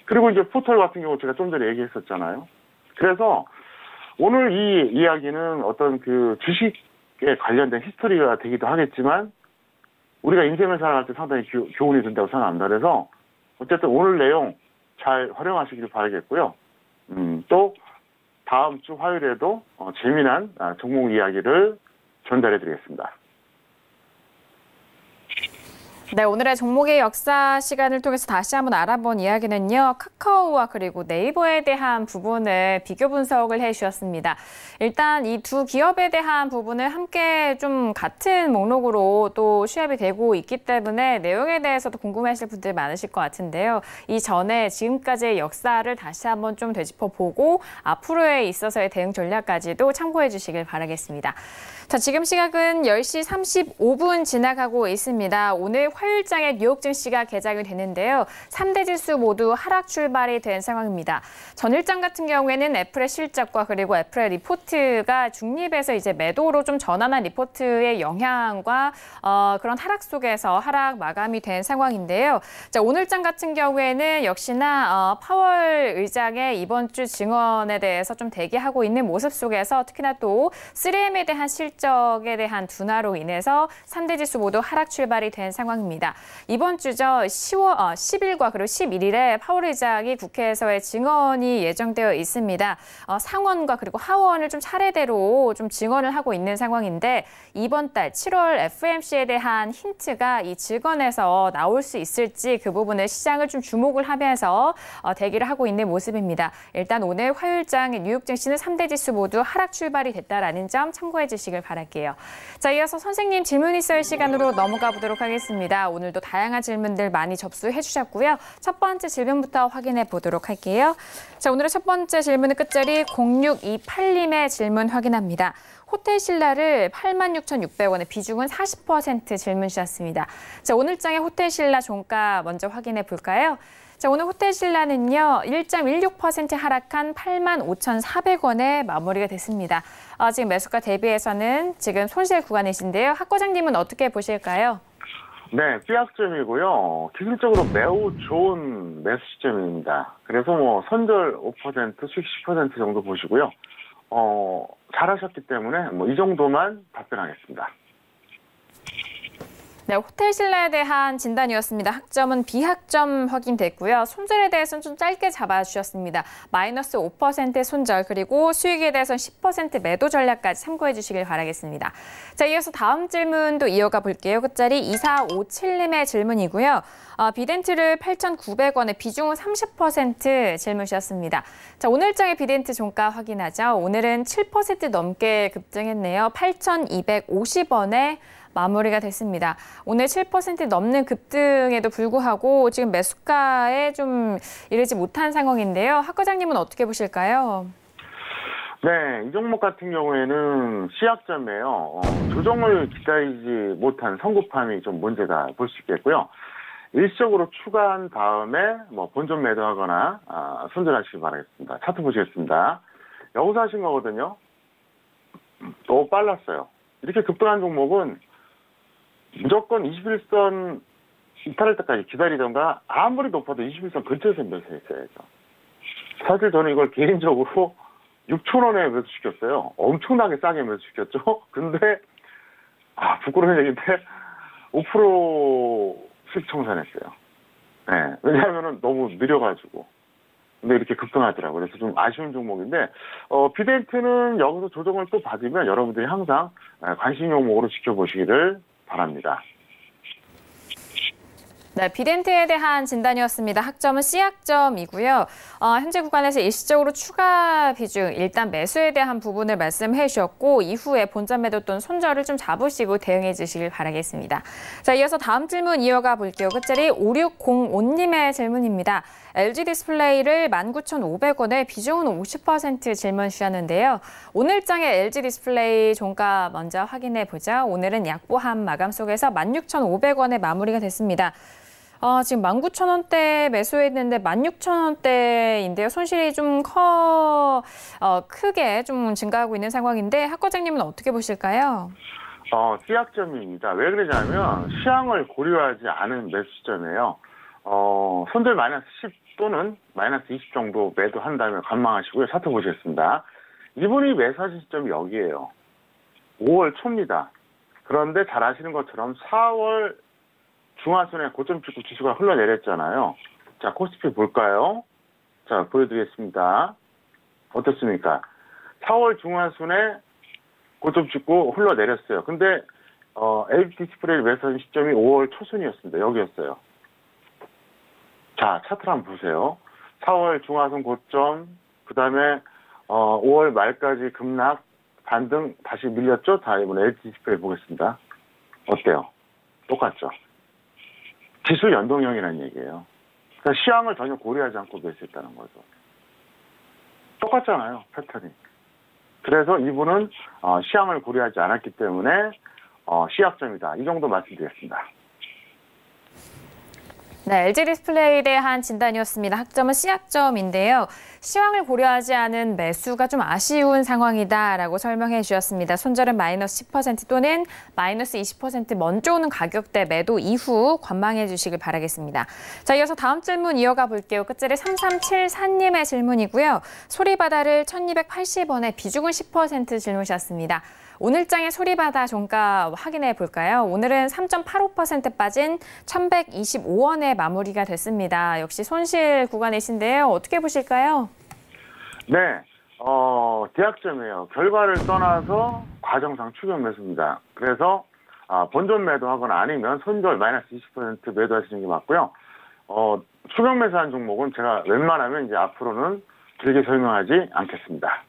그리고 이제 포털 같은 경우 제가 좀 전에 얘기했었잖아요. 그래서 오늘 이 이야기는 어떤 그 주식에 관련된 히스토리가 되기도 하겠지만 우리가 인생을 살아갈 때 상당히 교훈이 된다고 생각합니다. 그래서 어쨌든 오늘 내용 잘 활용하시길 바라겠고요. 또 다음 주 화요일에도 재미난 종목 이야기를 전달해 드리겠습니다. 네, 오늘의 종목의 역사 시간을 통해서 다시 한번 알아본 이야기는요. 카카오와 그리고 네이버에 대한 부분을 비교 분석을 해주셨습니다. 일단 이 두 기업에 대한 부분을 함께 좀 같은 목록으로 또 시합이 되고 있기 때문에 내용에 대해서도 궁금해하실 분들 많으실 것 같은데요. 이전에 지금까지의 역사를 다시 한번 좀 되짚어보고 앞으로에 있어서의 대응 전략까지도 참고해 주시길 바라겠습니다. 자, 지금 시각은 10시 35분 지나가고 있습니다. 오늘 화요일장에 뉴욕 증시가 개장이 되는데요. 3대 지수 모두 하락 출발이 된 상황입니다. 전일장 같은 경우에는 애플의 실적과 그리고 애플의 리포트가 중립에서 이제 매도로 좀 전환한 리포트의 영향과 그런 하락 속에서 하락 마감이 된 상황인데요. 자, 오늘장 같은 경우에는 역시나 파월 의장의 이번 주 증언에 대해서 좀 대기하고 있는 모습 속에서 특히나 또 3M에 대한 실적에 대한 둔화로 인해서 3대 지수 모두 하락 출발이 된 상황입니다. 이번 주죠. 10일과 그리고 11일에 파월 의장이 국회에서의 증언이 예정되어 있습니다. 상원과 그리고 하원을 좀 차례대로 좀 증언을 하고 있는 상황인데 이번 달 7월 FOMC에 대한 힌트가 이 증언에서 나올 수 있을지 그 부분을 시장을 좀 주목을 하면서 대기를 하고 있는 모습입니다. 일단 오늘 화요일장 뉴욕 증시는 3대 지수 모두 하락 출발이 됐다라는 점 참고해 주시길 바랄게요. 자, 이어서 선생님 질문 있어요 시간으로 넘어가 보도록 하겠습니다. 오늘도 다양한 질문들 많이 접수해 주셨고요. 첫 번째 질문부터 확인해 보도록 할게요. 자, 오늘의 첫 번째 질문은 끝자리 0628님의 질문 확인합니다. 호텔 신라를 86,600원에 비중은 40% 질문 주셨습니다. 자, 오늘장의 호텔 신라 종가 먼저 확인해 볼까요? 자, 오늘 호텔 신라는요, 1.16% 하락한 85,400원에 마무리가 됐습니다. 지금 매수가 대비해서는 지금 손실 구간이신데요. 학 과장님은 어떻게 보실까요? 네, B학점이고요. 기술적으로 매우 좋은 매수 시점입니다. 그래서 뭐 선절 5%, 수익 10% 정도 보시고요. 잘하셨기 때문에 뭐 이 정도만 답변하겠습니다. 네, 호텔 신라에 대한 진단이었습니다. 학점은 B학점 확인됐고요. 손절에 대해서는 좀 짧게 잡아주셨습니다. 마이너스 5% 손절 그리고 수익에 대해서는 10% 매도 전략까지 참고해 주시길 바라겠습니다. 자, 이어서 다음 질문도 이어가 볼게요. 끝자리 2457님의 질문이고요. 비덴트를 8,900원에 비중은 30% 질문 주셨습니다. 자, 오늘장의 비덴트 종가 확인하죠. 오늘은 7% 넘게 급등했네요. 8,250원에 마무리가 됐습니다. 오늘 7% 넘는 급등에도 불구하고 지금 매수가에 좀 이르지 못한 상황인데요. 학 과장님은 어떻게 보실까요? 네, 이 종목 같은 경우에는 C학점이에요. 조정을 기다리지 못한 성급함이 좀 문제다 볼 수 있겠고요. 일시적으로 추가한 다음에 뭐 본전 매도하거나 손절하시기 바라겠습니다. 차트 보시겠습니다. 여기서 하신 거거든요. 너무 빨랐어요. 이렇게 급등한 종목은 무조건 21선 이탈할 때까지 기다리던가 아무리 높아도 21선 근처에서 매수했어야죠. 사실 저는 이걸 개인적으로 6,000원에 매수시켰어요. 엄청나게 싸게 매수시켰죠. 근데 부끄러운 얘기인데 5% 수익 청산했어요. 네, 왜냐하면 너무 느려가지고. 근데 이렇게 급등하더라고요. 그래서 좀 아쉬운 종목인데 비덴트는 여기서 조정을 또 받으면 여러분들이 항상 관심 종목으로 지켜보시기를 바랍니다. 네, 비덴트에 대한 진단이었습니다. 학점은 C학점이고요. 현재 구간에서 일시적으로 추가 비중, 일단 매수에 대한 부분을 말씀해 주셨고 이후에 본전 매도 또는 손절을 좀 잡으시고 대응해 주시길 바라겠습니다. 자, 이어서 다음 질문 이어가 볼게요. 끝자리 5605님의 질문입니다. LG 디스플레이를 19,500원에 비중은 50% 질문 주셨는데요. 오늘장의 LG 디스플레이 종가 먼저 확인해 보죠. 오늘은 약보한 마감 속에서 16,500원에 마무리가 됐습니다. 지금 19,000원대 매수했는데 16,000원대인데요. 손실이 좀 크게 좀 증가하고 있는 상황인데 학 과장님은 어떻게 보실까요? C학점입니다. 왜 그러냐면 시황을 고려하지 않은 매수 시점이에요. 손절 마이너스 10 또는 마이너스 20 정도 매도한다면 관망하시고요. 차트 보시겠습니다. 이분이 매수하신 시점이 여기예요. 5월 초입니다. 그런데 잘 아시는 것처럼 4월 중하순에 고점 찍고 지수가 흘러내렸잖아요. 자, 코스피 볼까요? 자, 보여드리겠습니다. 어떻습니까? 4월 중하순에 고점 찍고 흘러내렸어요. 근데 LG 디스플레이를 매수한 시점이 5월 초순이었습니다. 여기였어요. 자, 차트를 한번 보세요. 4월 중하순 고점, 그 다음에 5월 말까지 급락, 반등 다시 밀렸죠? 자, 이번에 LG 디스플레이 보겠습니다. 어때요? 똑같죠? 지수 연동형이라는 얘기예요. 그러니까 시황을 전혀 고려하지 않고 매수했다는 거죠. 똑같잖아요, 패턴이. 그래서 이분은 시황을 고려하지 않았기 때문에 C학점이다. 이 정도 말씀드리겠습니다. 네, LG 디스플레이에 대한 진단이었습니다. 학점은 C학점인데요. 시황을 고려하지 않은 매수가 좀 아쉬운 상황이다라고 설명해 주셨습니다. 손절은 마이너스 10% 또는 마이너스 20% 먼저 오는 가격대 매도 이후 관망해 주시길 바라겠습니다. 자, 이어서 다음 질문 이어가 볼게요. 끝자리 3374님의 질문이고요. 소리바다를 1,280원에 비중은 10% 질문 주셨습니다. 오늘장의 소리바다 종가 확인해 볼까요? 오늘은 3.85% 빠진 1,125원에 마무리가 됐습니다. 역시 손실 구간이신데요. 어떻게 보실까요? 네, D학점이에요. 결과를 떠나서 과정상 추격 매수입니다. 그래서 본전 매도하거나 아니면 손절 마이너스 20% 매도하시는 게 맞고요. 추격 매수한 종목은 제가 웬만하면 이제 앞으로는 길게 설명하지 않겠습니다.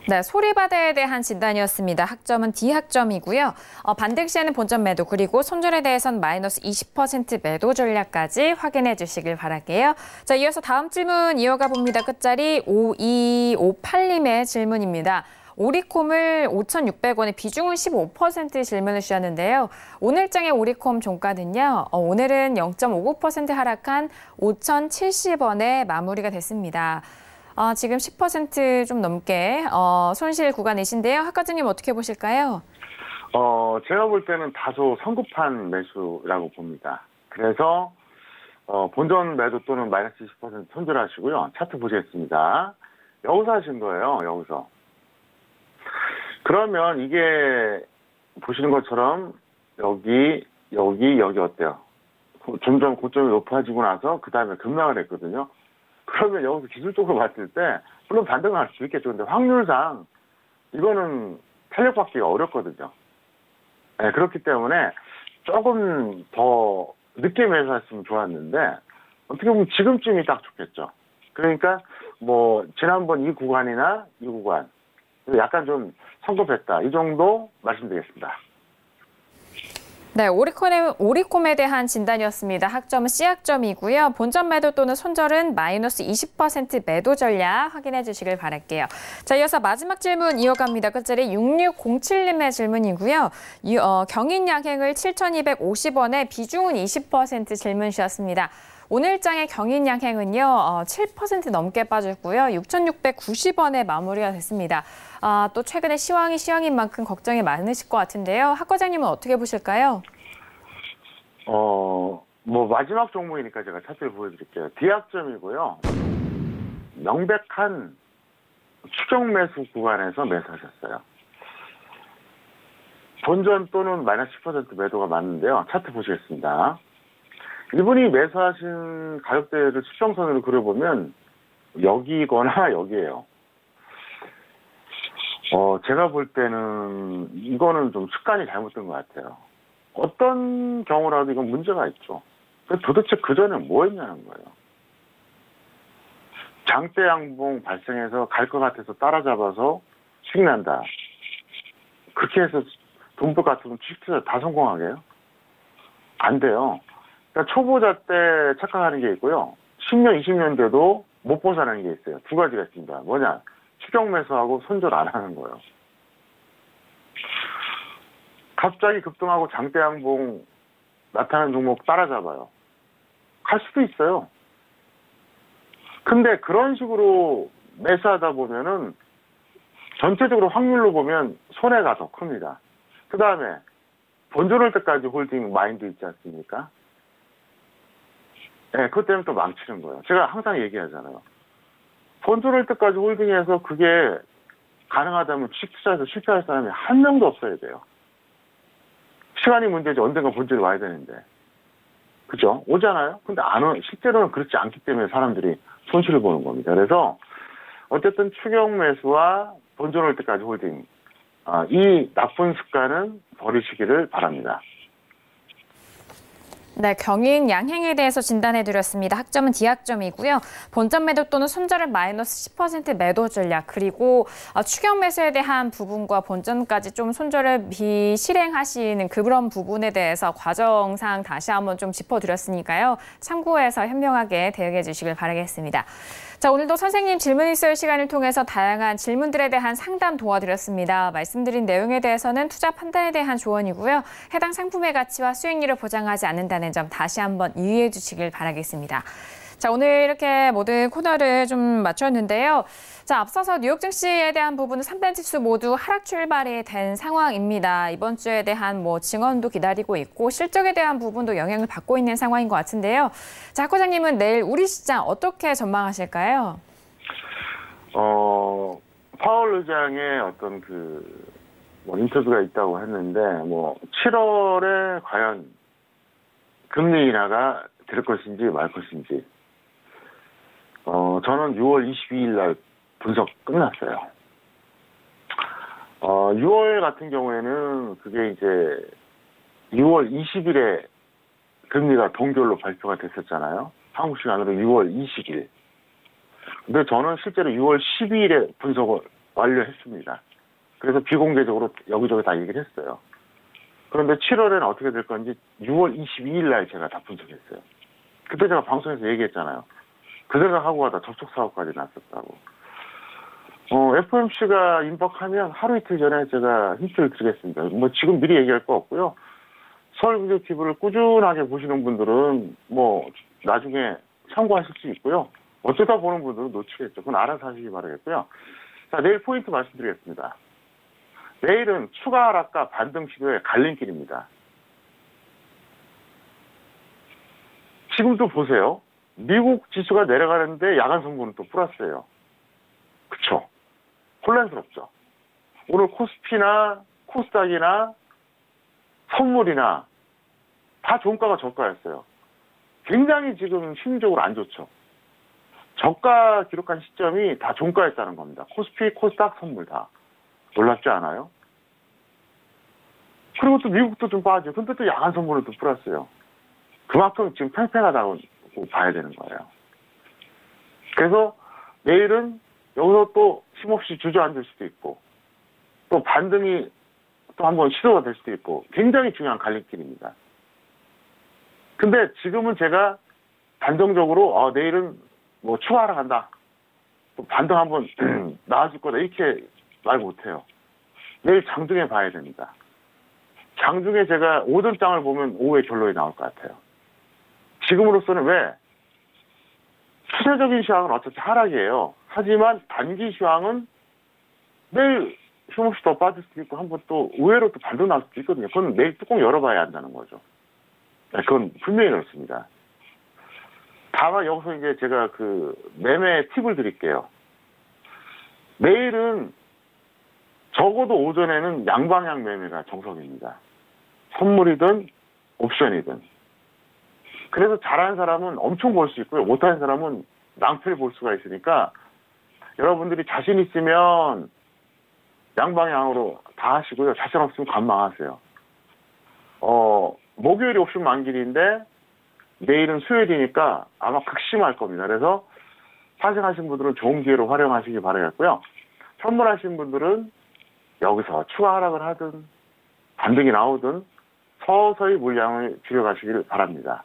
네, 소리바다에 대한 진단이었습니다. 학점은 D학점이고요. 반등 시에는 본전 매도 그리고 손절에 대해서는 마이너스 20% 매도 전략까지 확인해 주시길 바랄게요. 자, 이어서 다음 질문 이어가 봅니다. 끝자리 5258님의 질문입니다. 오리콤을 5,600원에 비중은 15% 질문을 주셨는데요. 오늘장의 오리콤 종가는요. 오늘은 0.59% 하락한 5,070원에 마무리가 됐습니다. 지금 10% 좀 넘게 손실 구간이신데요. 학 과장님 어떻게 보실까요? 제가 볼 때는 다소 성급한 매수라고 봅니다. 그래서 본전 매도 또는 마이너스 20% 손절하시고요. 차트 보시겠습니다. 여기서 하신 거예요. 여기서. 그러면 이게 보시는 것처럼 여기 어때요? 점점 고점이 높아지고 나서 그 다음에 급락을 했거든요. 그러면 여기서 기술적으로 봤을 때 물론 반등을 할 수 있겠죠. 근데 확률상 이거는 탄력받기가 어렵거든요. 네, 그렇기 때문에 조금 더 늦게 매수했으면 좋았는데 어떻게 보면 지금쯤이 딱 좋겠죠. 그러니까 뭐 지난번 이 구간이나 이 구간 약간 좀 성급했다. 이 정도 말씀드리겠습니다. 네, 오리콤에 대한 진단이었습니다. 학점은 C학점이고요. 본전 매도 또는 손절은 마이너스 20% 매도 전략 확인해 주시길 바랄게요. 자, 이어서 마지막 질문 이어갑니다. 끝자리 6607님의 질문이고요. 경인 양행을 7,250원에 비중은 20% 질문 주셨습니다. 오늘장의 경인 양행은요, 7% 넘게 빠졌고요. 6,690원에 마무리가 됐습니다. 또 최근에 시황인 만큼 걱정이 많으실 것 같은데요. 학 과장님은 어떻게 보실까요? 뭐 마지막 종목이니까 제가 차트를 보여드릴게요. 디약점이고요. 명백한 추격 매수 구간에서 매수하셨어요. 본전 또는 마이너스 10% 매도가 맞는데요. 차트 보시겠습니다. 이분이 매수하신 가격대를 수평선으로 그려보면 여기거나 여기예요. 제가 볼 때는 이거는 좀 습관이 잘못된 것 같아요. 어떤 경우라도 이건 문제가 있죠. 도대체 그 전에 뭐 했냐는 거예요. 장대 양봉 발생해서 갈 것 같아서 따라잡아서 수익 난다. 그렇게 해서 돈벌 같으면 주식 투자 다 성공하게요? 안 돼요. 그러니까 초보자 때 착각하는 게 있고요. 10년, 20년 돼도 못 벗어나는 게 있어요. 두 가지가 있습니다. 뭐냐? 추격 매수하고 손절 안 하는 거예요. 갑자기 급등하고 장대 양봉 나타나는 종목 따라잡아요. 갈 수도 있어요. 근데 그런 식으로 매수하다 보면은 전체적으로 확률로 보면 손해가 더 큽니다. 그 다음에 본전할 때까지 홀딩 마인드 있지 않습니까? 네, 그것 때문에 또 망치는 거예요. 제가 항상 얘기하잖아요. 본전할 때까지 홀딩해서 그게 가능하다면 주식 투자에서 실패할 사람이 한 명도 없어야 돼요. 시간이 문제지 언젠가 본전이 와야 되는데. 그죠? 오잖아요? 근데 실제로는 그렇지 않기 때문에 사람들이 손실을 보는 겁니다. 그래서 어쨌든 추격 매수와 본전 올 때까지 홀딩. 이 나쁜 습관은 버리시기를 바랍니다. 네, 경인 양행에 대해서 진단해드렸습니다. 학점은 D학점이고요. 본전 매도 또는 손절은 마이너스 10% 매도 전략, 그리고 추격 매수에 대한 부분과 본전까지 좀 손절을 비실행하시는 그런 부분에 대해서 과정상 다시 한번 좀 짚어드렸으니까요. 참고해서 현명하게 대응해 주시길 바라겠습니다. 자, 오늘도 선생님 질문 있어요 시간을 통해서 다양한 질문들에 대한 상담 도와드렸습니다. 말씀드린 내용에 대해서는 투자 판단에 대한 조언이고요. 해당 상품의 가치와 수익률을 보장하지 않는다는 점 다시 한번 유의해 주시길 바라겠습니다. 자, 오늘 이렇게 모든 코너를 좀 마쳤는데요. 자, 앞서서 뉴욕 증시에 대한 부분은 3단 지수 모두 하락 출발이 된 상황입니다. 이번 주에 대한 증언도 기다리고 있고 실적에 대한 부분도 영향을 받고 있는 상황인 것 같은데요. 자, 학 과장님은 내일 우리 시장 어떻게 전망하실까요? 파월 의장의 어떤 인터뷰가 있다고 했는데 7월에 과연 금리 인하가 될 것인지 말 것인지. 저는 6월 22일 날 분석 끝났어요. 6월 같은 경우에는 그게 이제 6월 20일에 금리가 동결로 발표가 됐었잖아요. 한국 시간으로 6월 20일. 근데 저는 실제로 6월 12일에 분석을 완료했습니다. 그래서 비공개적으로 여기저기 다 얘기를 했어요. 그런데 7월에는 어떻게 될 건지 6월 22일 날 제가 다 분석했어요. 그때 제가 방송에서 얘기했잖아요. 그 생각하고 가다 접촉사고까지 났었다고. FOMC가 임박하면 하루 이틀 전에 제가 힌트를 드리겠습니다. 지금 미리 얘기할 거 없고요. 서울구조 TV를 꾸준하게 보시는 분들은 나중에 참고하실 수 있고요. 어쩌다 보는 분들은 놓치겠죠. 그건 알아서 하시기 바라겠고요. 자, 내일 포인트 말씀드리겠습니다. 내일은 추가 하락과 반등 시도의 갈림길입니다. 지금도 보세요. 미국 지수가 내려가는데 야간 선고는 또 플러스예요. 그쵸? 혼란스럽죠? 오늘 코스피나 코스닥이나 선물이나 다 종가가 저가였어요. 굉장히 지금 심리적으로 안 좋죠? 저가 기록한 시점이 다 종가였다는 겁니다. 코스피, 코스닥, 선물 다. 놀랍지 않아요? 그리고 또 미국도 좀 빠져. 근데 또 야간 선물은 또 플러스예요. 그만큼 지금 팽팽하다고 봐야 되는 거예요. 그래서 내일은 여기서 또 힘없이 주저앉을 수도 있고 또 반등이 또 한번 시도가 될 수도 있고 굉장히 중요한 갈림길입니다. 근데 지금은 제가 단정적으로 내일은 추가 하락한다. 또 반등 한번 나와줄 거다. 이렇게 말 못해요. 내일 장중에 봐야 됩니다. 장중에 제가 오전장을 보면 오후에 결론이 나올 것 같아요. 지금으로서는 왜? 투자적인 시황은 어차피 하락이에요. 하지만 단기 시황은 내일 힘없이 더 빠질 수도 있고 한번 또 의외로 또 반등 날 수도 있거든요. 그건 내일 뚜껑 열어봐야 한다는 거죠. 그건 분명히 그렇습니다. 다만 여기서 이제 제가 그 매매 팁을 드릴게요. 내일은 적어도 오전에는 양방향 매매가 정석입니다. 선물이든 옵션이든. 그래서 잘하는 사람은 엄청 벌 수 있고요. 못하는 사람은 낭패를 볼 수가 있으니까 여러분들이 자신 있으면 양방향으로 다 하시고요. 자신 없으면 관망하세요. 목요일이 옵션 만기일인데 내일은 수요일이니까 아마 극심할 겁니다. 그래서 파생하신 분들은 좋은 기회로 활용하시기 바라겠고요. 선물하신 분들은 여기서 추가 하락을 하든 반등이 나오든 서서히 물량을 줄여가시길 바랍니다.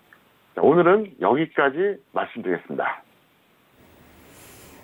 자, 오늘은 여기까지 말씀드리겠습니다.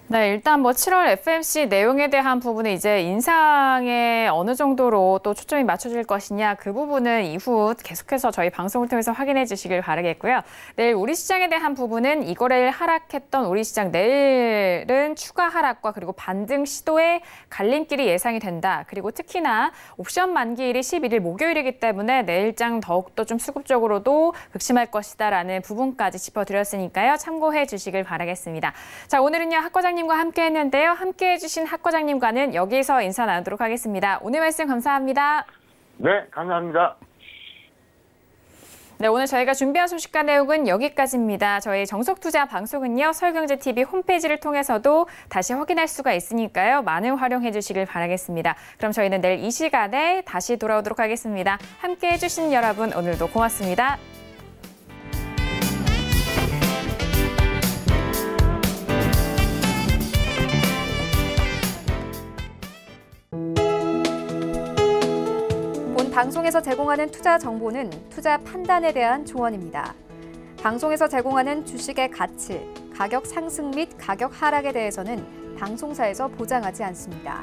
네, 일단 뭐 7월 FMC 내용에 대한 부분은 이제 인상에 어느 정도로 또 초점이 맞춰질 것이냐 그 부분은 이후 계속해서 저희 방송을 통해서 확인해 주시길 바라겠고요. 내일 우리 시장에 대한 부분은 이거래일 하락했던 우리 시장 내일은 추가 하락과 그리고 반등 시도의 갈림길이 예상이 된다. 그리고 특히나 옵션 만기일이 11일 목요일이기 때문에 내일장 더욱더 좀 수급적으로도 극심할 것이다라는 부분까지 짚어드렸으니까요. 참고해 주시길 바라겠습니다. 자, 오늘은요 학 과장님과 함께 했는데요. 함께 해주신 학 과장님과는 여기서 인사 나누도록 하겠습니다. 오늘 말씀 감사합니다. 네, 감사합니다. 네, 오늘 저희가 준비한 소식과 내용은 여기까지입니다. 저희 정석투자 방송은요. 서울경제TV 홈페이지를 통해서도 다시 확인할 수가 있으니까요. 많은 활용해 주시길 바라겠습니다. 그럼 저희는 내일 이 시간에 다시 돌아오도록 하겠습니다. 함께 해주신 여러분 오늘도 고맙습니다. 방송에서 제공하는 투자 정보는 투자 판단에 대한 조언입니다. 방송에서 제공하는 주식의 가치, 가격 상승 및 가격 하락에 대해서는 방송사에서 보장하지 않습니다.